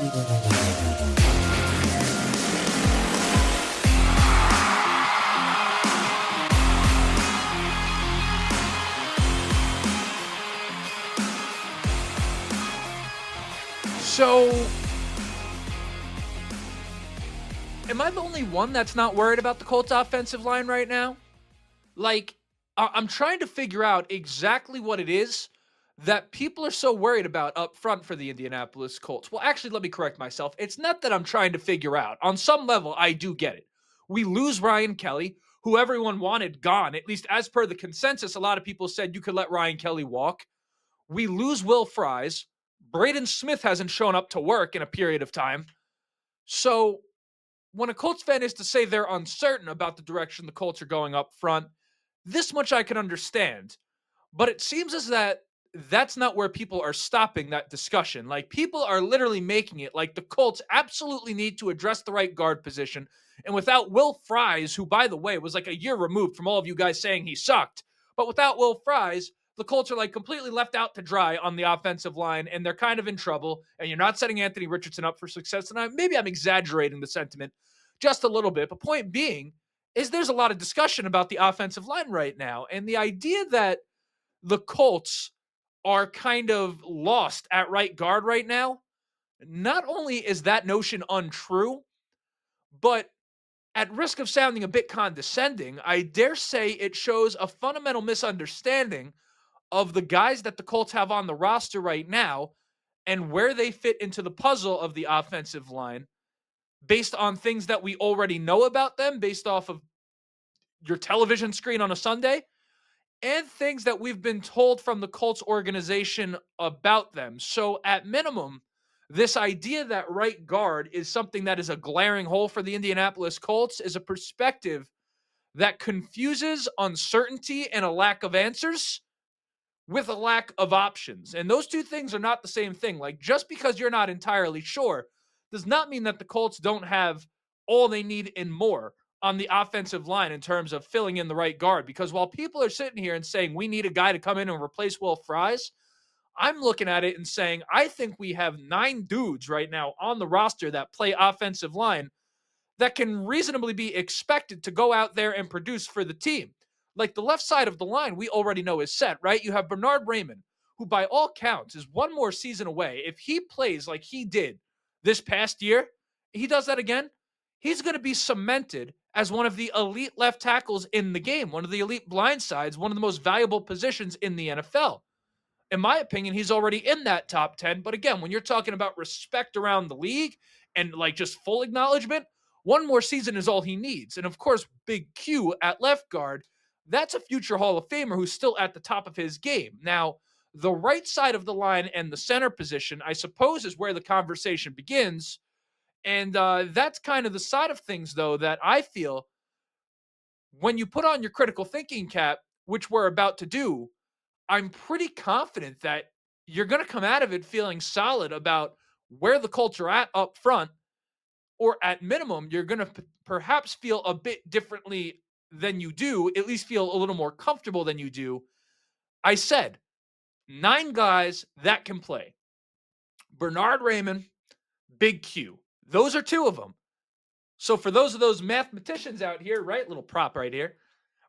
So, am I the only one that's not worried about the Colts offensive line right now? Like, I'm trying to figure out exactly what it is that people are so worried about up front for the Indianapolis Colts. Well, actually, let me correct myself. It's not that I'm trying to figure out. On some level, I do get it. We lose Ryan Kelly, who everyone wanted gone. At least as per the consensus, a lot of people said you could let Ryan Kelly walk. We lose Will Fries. Braden Smith hasn't shown up to work in a period of time. So when a Colts fan is to say they're uncertain about the direction the Colts are going up front, this much I can understand. But it seems as that that's not where people are stopping that discussion. Like, people are literally making it like the Colts absolutely need to address the right guard position. And without Will Fries, who, by the way, was like a year removed from all of you guys saying he sucked, but without Will Fries, the Colts are like completely left out to dry on the offensive line, and they're kind of in trouble. And you're not setting Anthony Richardson up for success. And maybe I'm exaggerating the sentiment just a little bit. But point being is there's a lot of discussion about the offensive line right now. And the idea that the Colts are kind of lost at right guard right now, not only is that notion untrue, but at risk of sounding a bit condescending, I dare say it shows a fundamental misunderstanding of the guys that the Colts have on the roster right now and where they fit into the puzzle of the offensive line based on things that we already know about them, based off of your television screen on a Sunday, and things that we've been told from the Colts organization about them. So at minimum, this idea that right guard is something that is a glaring hole for the Indianapolis Colts is a perspective that confuses uncertainty and a lack of answers with a lack of options. And those two things are not the same thing. Like, just because you're not entirely sure does not mean that the Colts don't have all they need and more on the offensive line in terms of filling in the right guard. Because while people are sitting here and saying we need a guy to come in and replace Will Fries, I'm looking at it and saying I think we have 9 dudes right now on the roster that play offensive line that can reasonably be expected to go out there and produce for the team. Like, the left side of the line, we already know is set, right? You have Bernard Raymond, who by all counts is one more season away. If he plays like he did this past year, he does that again, he's going to be cemented as one of the elite left tackles in the game, one of the elite blind sides, one of the most valuable positions in the NFL. In my opinion, he's already in that top 10. But again, when you're talking about respect around the league and like just full acknowledgement, one more season is all he needs. And of course, Big Q at left guard, that's a future Hall of Famer who's still at the top of his game. Now, the right side of the line and the center position, I suppose, is where the conversation begins. And that's kind of the side of things, though, that I feel when you put on your critical thinking cap, which we're about to do, I'm pretty confident that you're going to come out of it feeling solid about where the Colts are at up front, or at minimum, you're going to perhaps feel a bit differently than you do, at least feel a little more comfortable than you do. I said 9 guys that can play. Bernard Raymond, Big Q. Those are 2 of them. So for those mathematicians out here, right? Little prop right here.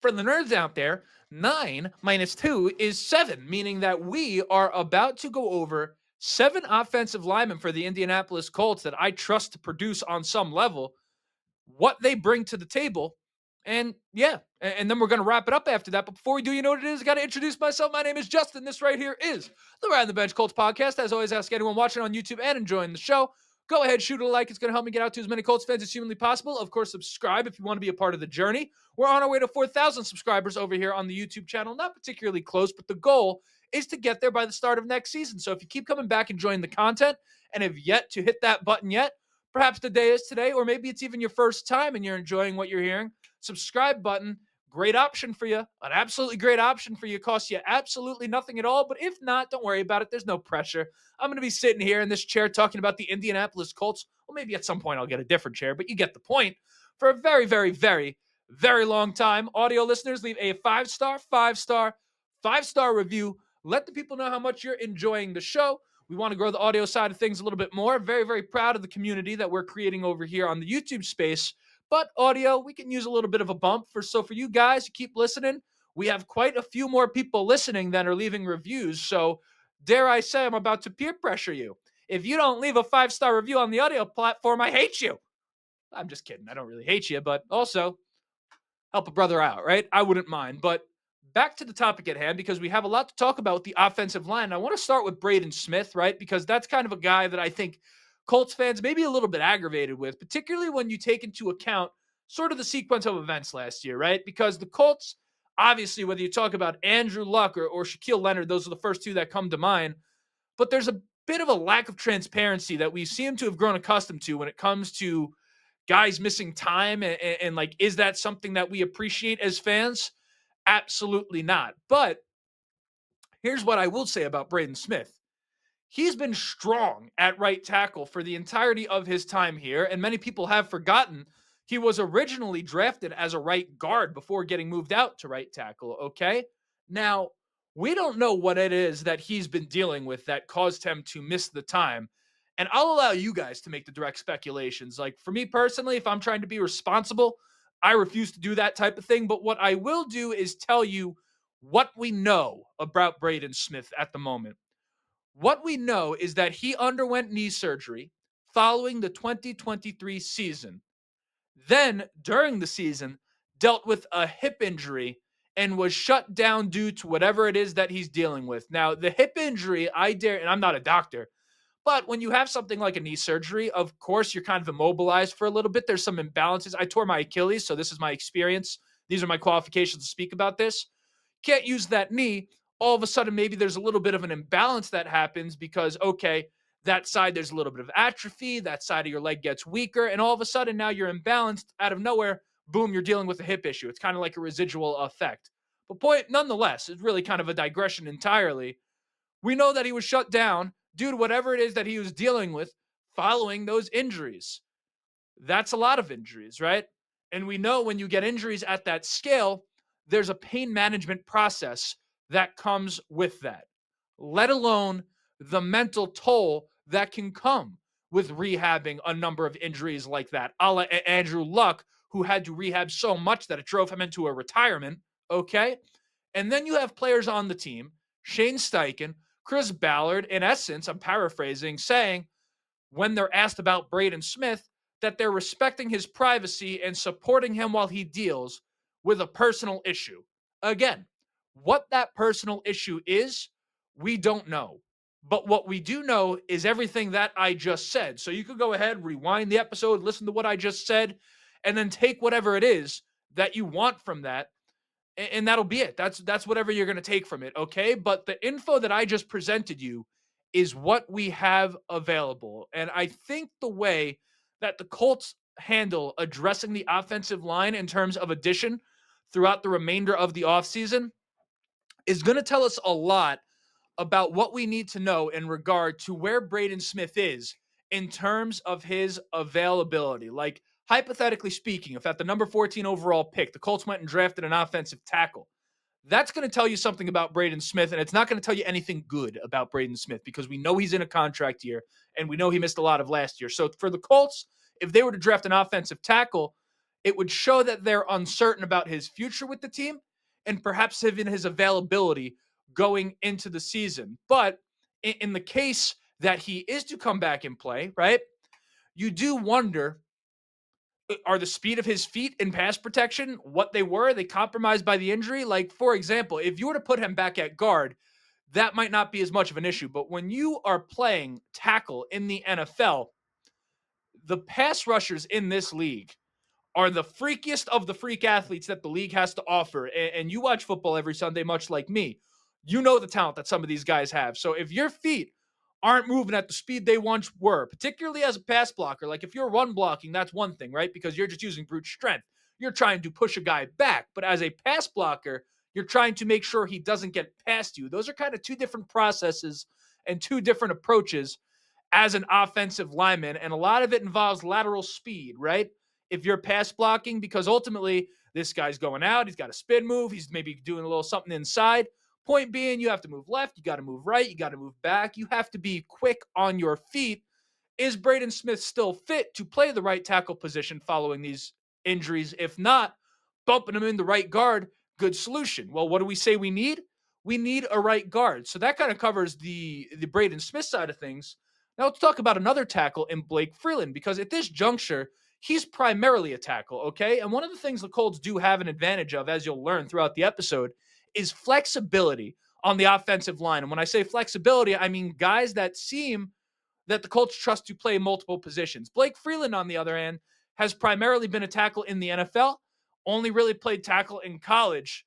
For the nerds out there, 9 minus 2 is 7, meaning that we are about to go over 7 offensive linemen for the Indianapolis Colts that I trust to produce on some level, what they bring to the table. And yeah, and then we're going to wrap it up after that. But before we do, you know what it is? I got to introduce myself. My name is Justin. This right here is the Ride on the Bench Colts podcast. As always, ask anyone watching on YouTube and enjoying the show, go ahead, shoot a like. It's going to help me get out to as many Colts fans as humanly possible. Of course, subscribe if you want to be a part of the journey. We're on our way to 4,000 subscribers over here on the YouTube channel. Not particularly close, but the goal is to get there by the start of next season. So if you keep coming back enjoying the content and have yet to hit that button yet, perhaps the day is today, or maybe it's even your first time and you're enjoying what you're hearing. Subscribe button, great option for you. An absolutely great option for you. Costs you absolutely nothing at all. But if not, don't worry about it. There's no pressure. I'm going to be sitting here in this chair talking about the Indianapolis Colts. Well, maybe at some point I'll get a different chair, but you get the point. For a very, very, very, very long time, audio listeners, leave a 5-star review. Let the people know how much you're enjoying the show. We want to grow the audio side of things a little bit more. Very, very proud of the community that we're creating over here on the YouTube space. But audio, we can use a little bit of a bump for you guys. Keep listening. We have quite a few more people listening than are leaving reviews. So dare I say, I'm about to peer pressure you. If you don't leave a 5-star review on the audio platform, I hate you. I'm just kidding. I don't really hate you, but also help a brother out, right? I wouldn't mind. But back to the topic at hand, because we have a lot to talk about with the offensive line. I want to start with Braden Smith, right? Because that's kind of a guy that I think Colts fans may be a little bit aggravated with, particularly when you take into account sort of the sequence of events last year, right? Because the Colts, obviously, whether you talk about Andrew Luck or Shaquille Leonard, those are the first two that come to mind. But there's a bit of a lack of transparency that we seem to have grown accustomed to when it comes to guys missing time. And like, is that something that we appreciate as fans? Absolutely not. But here's what I will say about Braden Smith. He's been strong at right tackle for the entirety of his time here, and many people have forgotten he was originally drafted as a right guard before getting moved out to right tackle, okay? Now, we don't know what it is that he's been dealing with that caused him to miss the time. And I'll allow you guys to make the direct speculations. Like, for me personally, if I'm trying to be responsible, I refuse to do that type of thing. But what I will do is tell you what we know about Braden Smith at the moment. What we know is that he underwent knee surgery following the 2023 season. Then, during the season, dealt with a hip injury and was shut down due to whatever it is that he's dealing with. Now, the hip injury, and I'm not a doctor, but when you have something like a knee surgery, of course, you're kind of immobilized for a little bit. There's some imbalances. I tore my Achilles, so this is my experience. These are my qualifications to speak about this. Can't use that knee. All of a sudden, maybe there's a little bit of an imbalance that happens because, okay, that side, there's a little bit of atrophy. That side of your leg gets weaker. And all of a sudden, now you're imbalanced out of nowhere. Boom, you're dealing with a hip issue. It's kind of like a residual effect. But nonetheless, it's really kind of a digression entirely. We know that he was shut down due to whatever it is that he was dealing with following those injuries. That's a lot of injuries, right? And we know when you get injuries at that scale, there's a pain management process that comes with that, let alone the mental toll that can come with rehabbing a number of injuries like that, a la Andrew Luck, who had to rehab so much that it drove him into a retirement. Okay. And then you have players on the team, Shane Steichen, Chris Ballard, in essence, I'm paraphrasing, saying, when they're asked about Braden Smith, that they're respecting his privacy and supporting him while he deals with a personal issue. Again, what that personal issue is, we don't know. But what we do know is everything that I just said. So you could go ahead, rewind the episode, listen to what I just said, and then take whatever it is that you want from that, and that'll be it. That's whatever you're going to take from it, okay? But the info that I just presented you is what we have available. And I think the way that the Colts handle addressing the offensive line in terms of addition throughout the remainder of the offseason is going to tell us a lot about what we need to know in regard to where Braden Smith is in terms of his availability. Like, hypothetically speaking, if at the number 14 overall pick, the Colts went and drafted an offensive tackle, that's going to tell you something about Braden Smith, and it's not going to tell you anything good about Braden Smith because we know he's in a contract year, and we know he missed a lot of last year. So for the Colts, if they were to draft an offensive tackle, it would show that they're uncertain about his future with the team and perhaps even his availability going into the season. But in the case that he is to come back and play, right, you do wonder, are the speed of his feet in pass protection what they were? Are they compromised by the injury? Like, for example, if you were to put him back at guard, that might not be as much of an issue. But when you are playing tackle in the NFL, the pass rushers in this league are the freakiest of the freak athletes that the league has to offer. And you watch football every Sunday, much like me. You know the talent that some of these guys have. So if your feet aren't moving at the speed they once were, particularly as a pass blocker, like if you're run blocking, that's one thing, right? Because you're just using brute strength. You're trying to push a guy back. But as a pass blocker, you're trying to make sure he doesn't get past you. Those are kind of two different processes and two different approaches as an offensive lineman. And a lot of it involves lateral speed, right? If you're pass blocking, because ultimately this guy's going out, he's got a spin move, he's maybe doing a little something inside. Point being, you have to move left, you got to move right, you got to move back. You have to be quick on your feet. Is Braden Smith still fit to play the right tackle position following these injuries? If not, bumping him in the right guard, good solution. Well, what do we say we need? We need a right guard. So that kind of covers the Braden Smith side of things. Now let's talk about another tackle in Blake Freeland, because at this juncture, he's primarily a tackle, okay? And one of the things the Colts do have an advantage of, as you'll learn throughout the episode, is flexibility on the offensive line. And when I say flexibility, I mean guys that seem that the Colts trust to play multiple positions. Blake Freeland, on the other hand, has primarily been a tackle in the NFL, only really played tackle in college,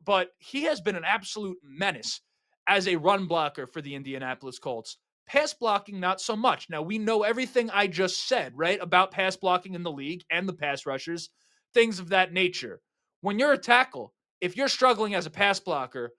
but he has been an absolute menace as a run blocker for the Indianapolis Colts. Pass blocking, not so much. Now, we know everything I just said, right, about pass blocking in the league and the pass rushers, things of that nature. When you're a tackle, if you're struggling as a pass blocker,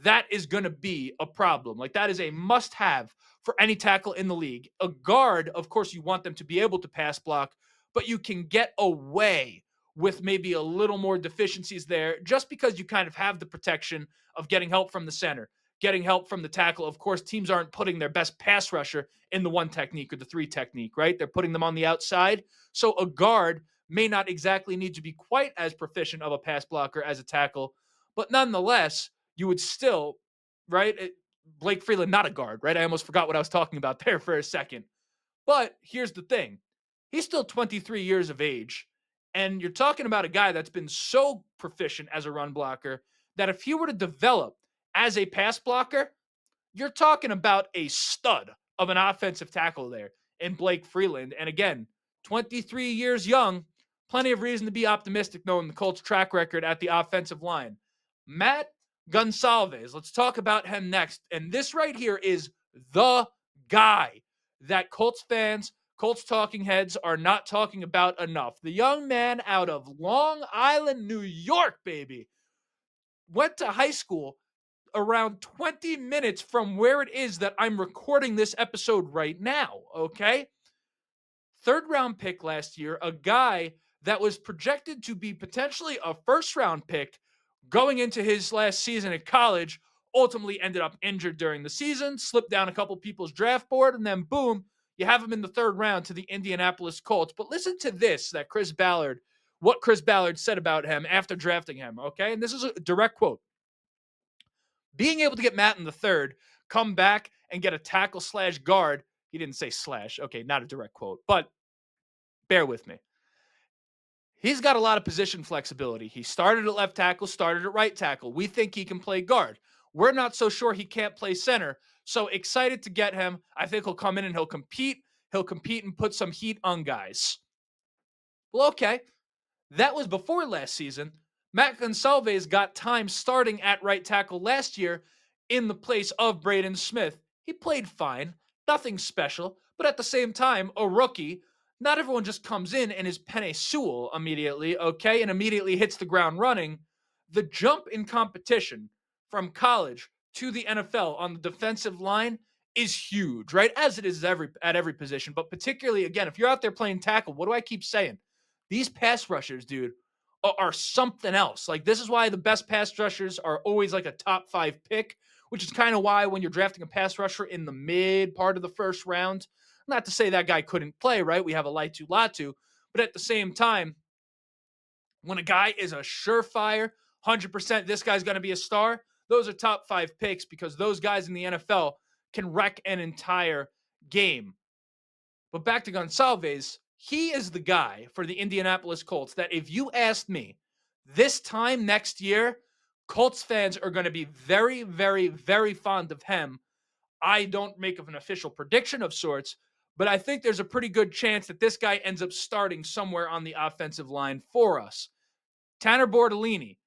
that is going to be a problem. Like, that is a must have for any tackle in the league. A guard, of course, you want them to be able to pass block, but you can get away with maybe a little more deficiencies there just because you kind of have the protection of getting help from the center, getting help from the tackle. Of course, teams aren't putting their best pass rusher in the one technique or the three technique, right? They're putting them on the outside. So a guard may not exactly need to be quite as proficient of a pass blocker as a tackle, but nonetheless, you would still, right? Blake Freeland, not a guard, right? I almost forgot what I was talking about there for a second. But here's the thing. He's still 23 years of age. And you're talking about a guy that's been so proficient as a run blocker that if he were to develop as a pass blocker, you're talking about a stud of an offensive tackle there in Blake Freeland. And again, 23 years young, plenty of reason to be optimistic knowing the Colts' track record at the offensive line. Matt Goncalves, let's talk about him next. And this right here is the guy that Colts fans, Colts talking heads are not talking about enough. The young man out of Long Island, New York, baby, went to high school around 20 minutes from where it is that I'm recording this episode right now, okay? Third round pick last year, a guy that was projected to be potentially a first round pick going into his last season at college, ultimately ended up injured during the season, slipped down a couple people's draft board, and then boom, you have him in the third round to the Indianapolis Colts. But listen to this, what Chris Ballard said about him after drafting him, okay? And this is a direct quote. Being able to get Matt in the third, come back and get a tackle / guard. He didn't say slash. Okay, not a direct quote, but bear with me. He's got a lot of position flexibility. He started at left tackle, started at right tackle. We think he can play guard. We're not so sure he can't play center. So excited to get him. I think he'll come in and he'll compete. He'll compete and put some heat on guys. Well, okay. That was before last season. Matt Goncalves got time starting at right tackle last year in the place of Braden Smith. He played fine, nothing special, but at the same time, a rookie. Not everyone just comes in and is Penei Sewell immediately, okay, and immediately hits the ground running. The jump in competition from college to the NFL on the defensive line is huge, right? As it is at every position, but particularly, again, if you're out there playing tackle, what do I keep saying? These pass rushers, dude, are something else. Like, this is why the best pass rushers are always like a top 5 pick, which is kind of why when you're drafting a pass rusher in the mid part of the first round, not to say that guy couldn't play, right? We have a Latu, but at the same time, when a guy is a surefire, 100%, this guy's going to be a star, those are top 5 picks because those guys in the NFL can wreck an entire game. But back to Goncalves, he is the guy for the Indianapolis Colts that if you asked me this time next year, Colts fans are going to be very, very, very fond of him. I don't make an official prediction of sorts, but I think there's a pretty good chance that this guy ends up starting somewhere on the offensive line for us. Tanor Bortellini,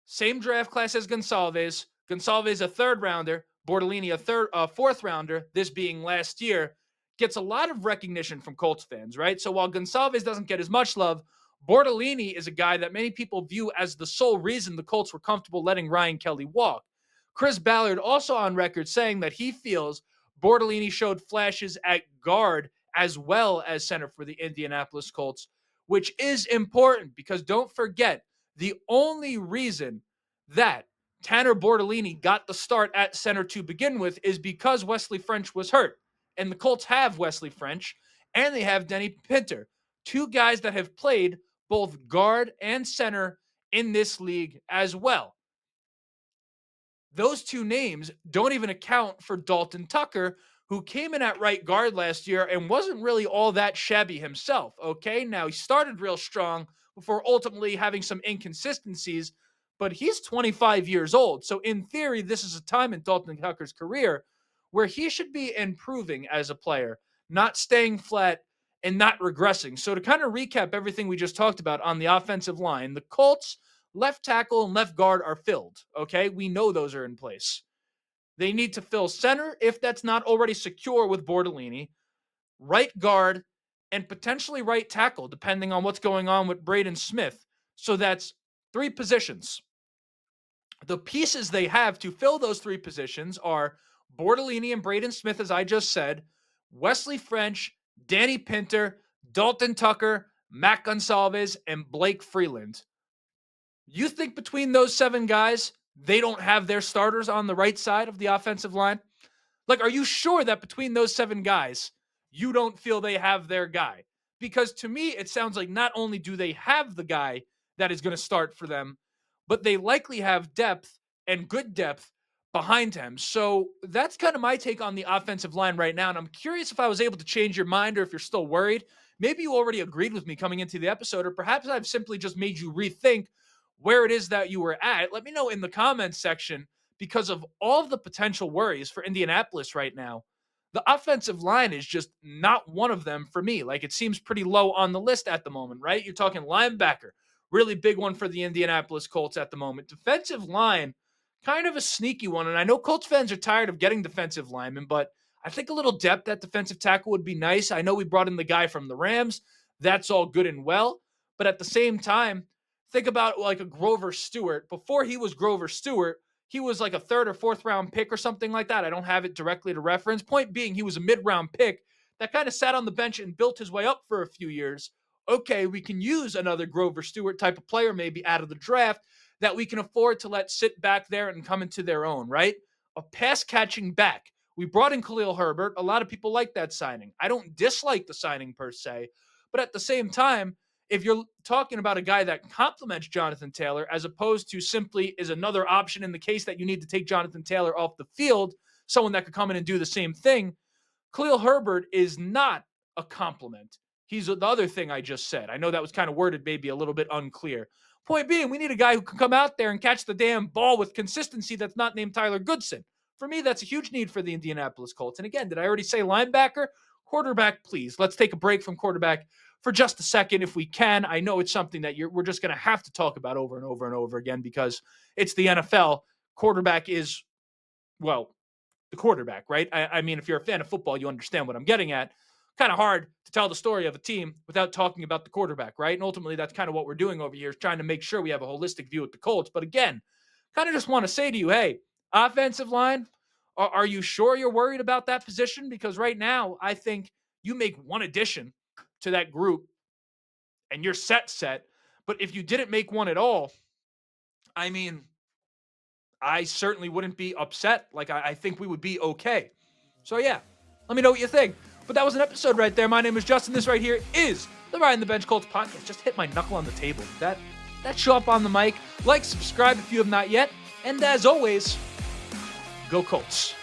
same draft class as Goncalves. Goncalves a third rounder, Bortellini a fourth rounder, this being last year, gets a lot of recognition from Colts fans, right? So while Goncalves doesn't get as much love, Bortellini is a guy that many people view as the sole reason the Colts were comfortable letting Ryan Kelly walk. Chris Ballard also on record saying that he feels Bortellini showed flashes at guard as well as center for the Indianapolis Colts, which is important because don't forget, the only reason that Tanor Bortellini got the start at center to begin with is because Wesley French was hurt. And the Colts have Wesley French, and they have Denny Pinter, two guys that have played both guard and center in this league as well. Those two names don't even account for Dalton Tucker, who came in at right guard last year and wasn't really all that shabby himself. Okay, now he started real strong before ultimately having some inconsistencies, but he's 25 years old. So, in theory, this is a time in Dalton Tucker's career where he should be improving as a player, not staying flat and not regressing. So, to kind of recap everything we just talked about on the offensive line, the Colts left tackle and left guard are filled. Okay, we know those are in place. They need to fill center if that's not already secure with Bortellini, right guard, and potentially right tackle, depending on what's going on with Braden Smith. So that's 3 positions. The pieces they have to fill those 3 positions are Bortellini and Braden Smith, as I just said, Wesley French, Danny Pinter, Dalton Tucker, Matt Goncalves, and Blake Freeland. You think between those 7 guys, they don't have their starters on the right side of the offensive line? Like, are you sure that between those 7 guys, you don't feel they have their guy? Because to me, it sounds like not only do they have the guy that is going to start for them, but they likely have depth and good depth behind him. So that's kind of my take on the offensive line right now. And I'm curious if I was able to change your mind or if you're still worried. Maybe you already agreed with me coming into the episode, or perhaps I've simply just made you rethink where it is that you were at. Let me know in the comments section, because of all of the potential worries for Indianapolis right now. The offensive line is just not one of them for me. Like, it seems pretty low on the list at the moment, right? You're talking linebacker, really big one for the Indianapolis Colts at the moment. Defensive line, kind of a sneaky one. And I know Colts fans are tired of getting defensive linemen, but I think a little depth at defensive tackle would be nice. I know we brought in the guy from the Rams. That's all good and well. But at the same time, think about like a Grover Stewart. Before he was Grover Stewart, he was like a 3rd or 4th round pick or something like that. I don't have it directly to reference. Point being, he was a mid-round pick that kind of sat on the bench and built his way up for a few years. Okay, we can use another Grover Stewart type of player maybe out of the draft that we can afford to let sit back there and come into their own, right? A pass-catching back. We brought in Khalil Herbert. A lot of people like that signing. I don't dislike the signing per se, but at the same time, if you're talking about a guy that complements Jonathan Taylor as opposed to simply is another option in the case that you need to take Jonathan Taylor off the field, someone that could come in and do the same thing, Khalil Herbert is not a complement. He's the other thing I just said. I know that was kind of worded maybe a little bit unclear. Point being, we need a guy who can come out there and catch the damn ball with consistency that's not named Tyler Goodson. For me, that's a huge need for the Indianapolis Colts. And again, did I already say linebacker? Quarterback, please. Let's take a break from quarterback for just a second if we can. I know it's something that we're just going to have to talk about over and over and over again because it's the NFL. Quarterback is, well, the quarterback, right? I mean, if you're a fan of football, you understand what I'm getting at. Kind of hard to tell the story of a team without talking about the quarterback, right? And ultimately, that's kind of what we're doing over here, is trying to make sure we have a holistic view at the Colts. But again, kind of just want to say to you, hey, offensive line, are you sure you're worried about that position? Because right now, I think you make one addition to that group and you're set. But if you didn't make one at all, I mean, I certainly wouldn't be upset. Like, I think we would be okay. So, yeah, let me know what you think. But that was an episode right there. My name is Justin. This right here is the Riding the Bench Colts podcast. Just hit my knuckle on the table. Did that show up on the mic? Like, subscribe if you have not yet. And as always, go Colts.